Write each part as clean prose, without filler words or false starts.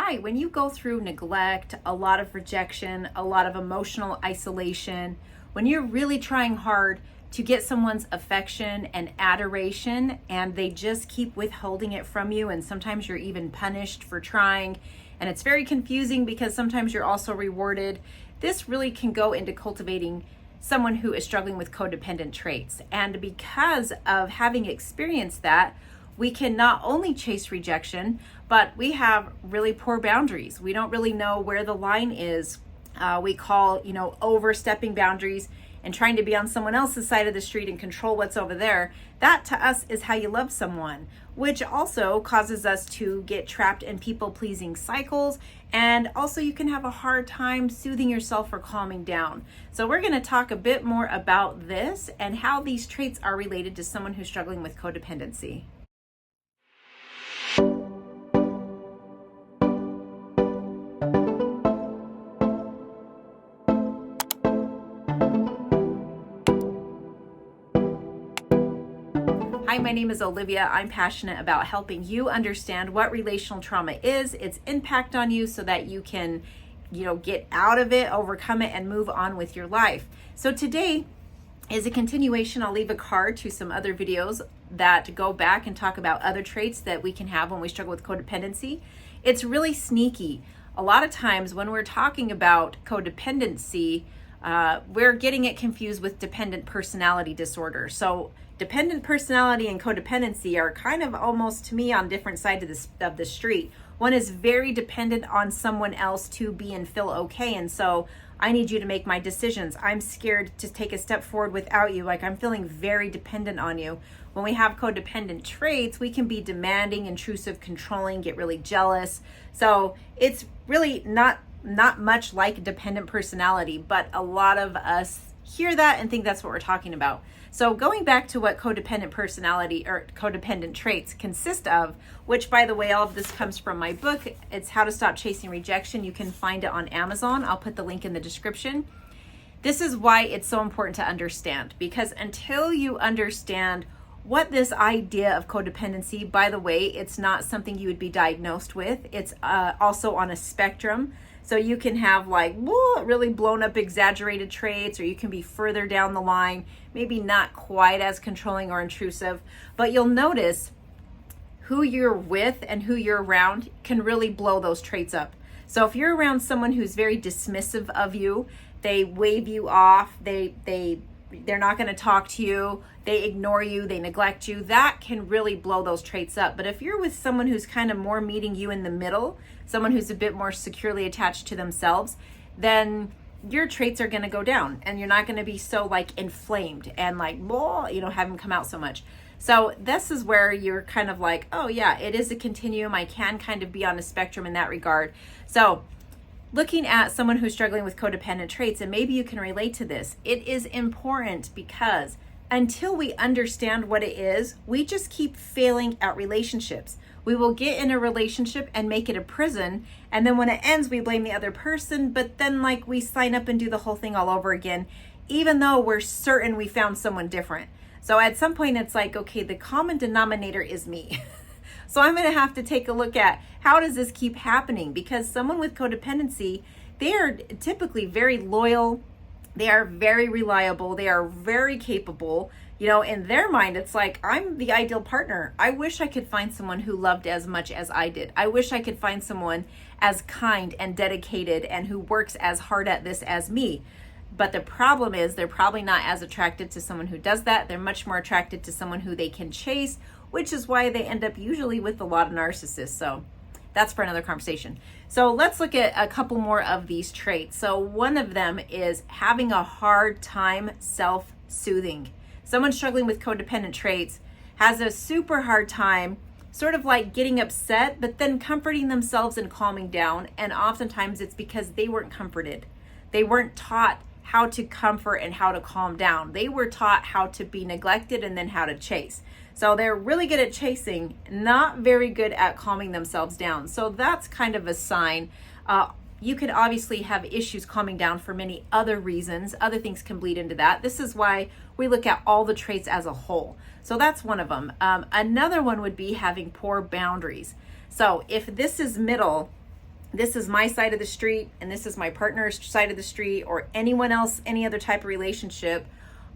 hi, when you go through neglect, a lot of rejection, a lot of emotional isolation, when you're really trying hard to get someone's affection and adoration and they just keep withholding it from you, and sometimes you're even punished for trying, and it's very confusing because sometimes you're also rewarded, this really can go into cultivating someone who is struggling with codependent traits. And because of having experienced that, we can not only chase rejection, but we have really poor boundaries. We don't really know where the line is. We call, overstepping boundaries and trying to be on someone else's side of the street and control what's over there. That to us is how you love someone, which also causes us to get trapped in people-pleasing cycles. And also you can have a hard time soothing yourself or calming down. So we're gonna talk a bit more about this and how these traits are related to someone who's struggling with codependency. Hi, my name is Olivia. I'm passionate about helping you understand what relational trauma is, its impact on you, so that you can, get out of it, overcome it, and move on with your life. So today is a continuation. I'll leave a card to some other videos that go back and talk about other traits that we can have when we struggle with codependency. It's really sneaky. A lot of times when we're talking about codependency, we're getting it confused with dependent personality disorder. So dependent personality and codependency are kind of almost, to me, on different sides of the street. One is very dependent on someone else to be and feel okay. And so I need you to make my decisions. I'm scared to take a step forward without you. Like, I'm feeling very dependent on you. When we have codependent traits, we can be demanding, intrusive, controlling, get really jealous. So it's really not much like dependent personality, but a lot of us hear that and think that's what we're talking about. So going back to what codependent personality or codependent traits consist of, which, by the way, all of this comes from my book. It's How to Stop Chasing Rejection. You can find it on Amazon. I'll put the link in the description. This is why it's so important to understand, because until you understand what this idea of codependency, by the way, it's not something you would be diagnosed with. It's also on a spectrum. So you can have really blown up, exaggerated traits, or you can be further down the line, maybe not quite as controlling or intrusive, but you'll notice who you're with and who you're around can really blow those traits up. So if you're around someone who's very dismissive of you, they wave you off, they're not going to talk to you, they ignore you, they neglect you, that can really blow those traits up. But if you're with someone who's kind of more meeting you in the middle, someone who's a bit more securely attached to themselves, then your traits are going to go down and you're not going to be so inflamed and have them come out so much. So this is where you're kind of like, oh yeah, it is a continuum. I can kind of be on a spectrum in that regard. So looking at someone who's struggling with codependent traits, and maybe you can relate to this, it is important because until we understand what it is, we just keep failing at relationships. We will get in a relationship and make it a prison, and then when it ends, we blame the other person, but then we sign up and do the whole thing all over again, even though we're certain we found someone different. So at some point, it's okay, the common denominator is me. So I'm going to have to take a look at how does this keep happening? Because someone with codependency, they are typically very loyal. They are very reliable. They are very capable. In their mind, it's I'm the ideal partner. I wish I could find someone who loved as much as I did. I wish I could find someone as kind and dedicated and who works as hard at this as me. But the problem is they're probably not as attracted to someone who does that. They're much more attracted to someone who they can chase, which is why they end up usually with a lot of narcissists. So that's for another conversation. So let's look at a couple more of these traits. So one of them is having a hard time self-soothing. Someone struggling with codependent traits has a super hard time sort of getting upset, but then comforting themselves and calming down. And oftentimes it's because they weren't comforted. They weren't taught how to comfort and how to calm down. They were taught how to be neglected and then how to chase. So they're really good at chasing, not very good at calming themselves down. So that's kind of a sign. You could obviously have issues calming down for many other reasons. Other things can bleed into that. This is why we look at all the traits as a whole. So that's one of them. Another one would be having poor boundaries. So if this is middle, this is my side of the street and this is my partner's side of the street, or anyone else, any other type of relationship,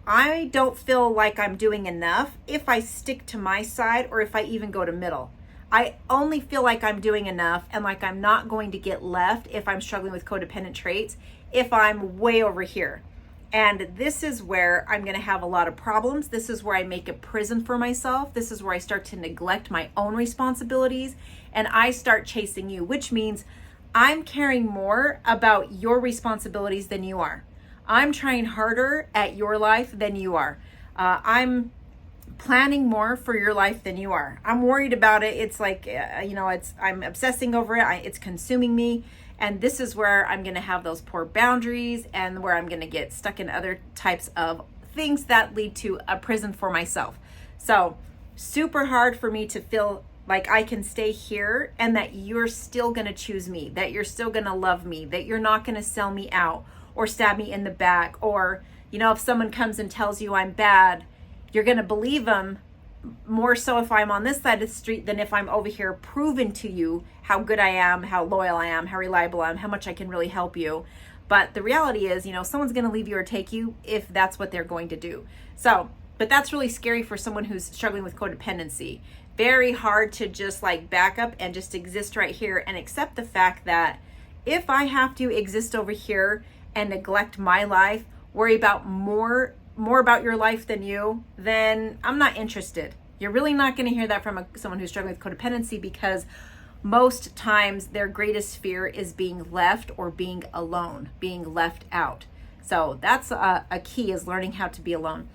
I don't feel like I'm doing enough if I stick to my side or if I even go to middle. I only feel like I'm doing enough and like I'm not going to get left if I'm struggling with codependent traits if I'm way over here. And this is where I'm going to have a lot of problems. This is where I make a prison for myself. This is where I start to neglect my own responsibilities and I start chasing you, which means I'm caring more about your responsibilities than you are. I'm trying harder at your life than you are. I'm planning more for your life than you are. I'm worried about it. It's like, I'm obsessing over it. It's consuming me. And this is where I'm going to have those poor boundaries and where I'm going to get stuck in other types of things that lead to a prison for myself. So super hard for me to feel like I can stay here and that you're still going to choose me, that you're still going to love me, that you're not going to sell me out or stab me in the back. Or, if someone comes and tells you I'm bad, you're going to believe them more so if I'm on this side of the street than if I'm over here proving to you how good I am, how loyal I am, how reliable I am, how much I can really help you. But the reality is, someone's going to leave you or take you if that's what they're going to do. So, but that's really scary for someone who's struggling with codependency. Very hard to just like back up and just exist right here and accept the fact that if I have to exist over here and neglect my life, worry about more about your life than you, then I'm not interested. You're really not going to hear that from someone who's struggling with codependency, because most times their greatest fear is being left or being alone, being left out. So that's a key, is learning how to be alone,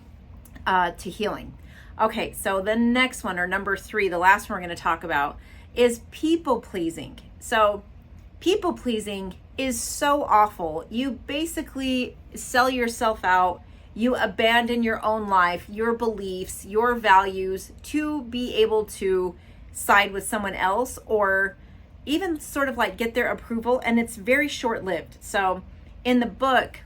to healing. Okay, so the next one, or number 3, the last one we're going to talk about, is people pleasing. So people pleasing is so awful. You basically sell yourself out. You abandon your own life, your beliefs, your values to be able to side with someone else, or even sort of like get their approval, and it's very short-lived. So in the book,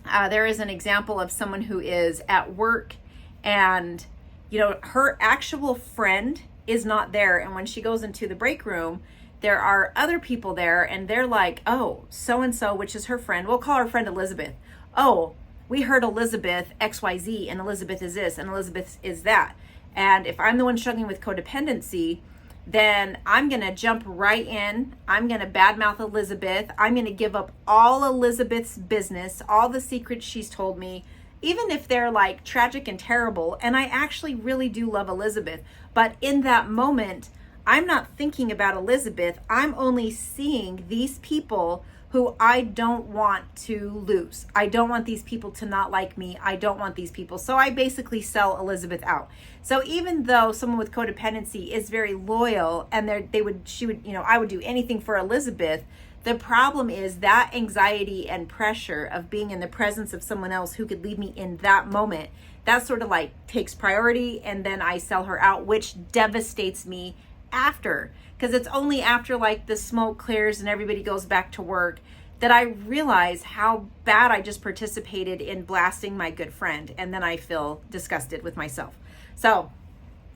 there is an example of someone who is at work and, her actual friend is not there. And when she goes into the break room, there are other people there and they're like, oh, so-and-so, which is her friend. We'll call her friend Elizabeth. Oh, we heard Elizabeth XYZ, and Elizabeth is this, and Elizabeth is that. And if I'm the one struggling with codependency, then I'm going to jump right in. I'm going to badmouth Elizabeth. I'm going to give up all Elizabeth's business, all the secrets she's told me, even if they're like tragic and terrible. And I actually really do love Elizabeth. But in that moment, I'm not thinking about Elizabeth. I'm only seeing these people who I don't want to lose. I don't want these people to not like me. I don't want these people. So I basically sell Elizabeth out. So even though someone with codependency is very loyal and I would do anything for Elizabeth, the problem is that anxiety and pressure of being in the presence of someone else who could leave me in that moment, that sort of like takes priority, and then I sell her out, which devastates me after. Because it's only after like the smoke clears and everybody goes back to work that I realize how bad I just participated in blasting my good friend. And then I feel disgusted with myself. So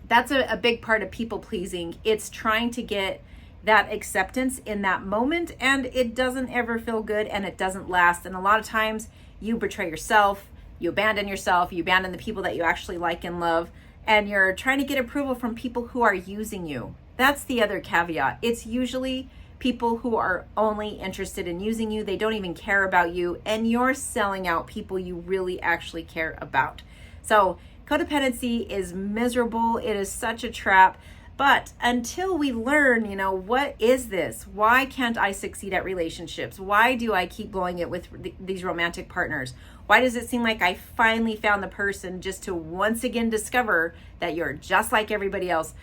that's a big part of people pleasing. It's trying to get that acceptance in that moment, and it doesn't ever feel good and it doesn't last. And a lot of times you betray yourself, you abandon the people that you actually like and love, and you're trying to get approval from people who are using you. That's the other caveat. It's usually people who are only interested in using you. They don't even care about you, and you're selling out people you really actually care about. So codependency is miserable. It is such a trap. But until we learn, what is this? Why can't I succeed at relationships? Why do I keep blowing it with these romantic partners? Why does it seem like I finally found the person just to once again discover that you're just like everybody else?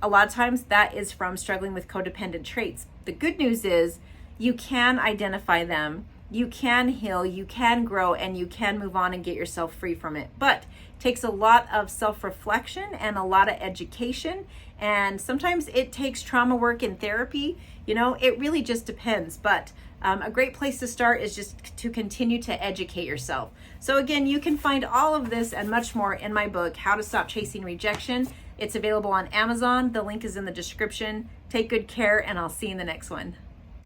A lot of times that is from struggling with codependent traits. The good news is you can identify them, you can heal, you can grow, and you can move on and get yourself free from it. But it takes a lot of self-reflection and a lot of education. And sometimes it takes trauma work and therapy. It really just depends. But a great place to start is just to continue to educate yourself. So again, you can find all of this and much more in my book, How to Stop Chasing Rejection. It's available on Amazon. The link is in the description. Take good care, and I'll see you in the next one.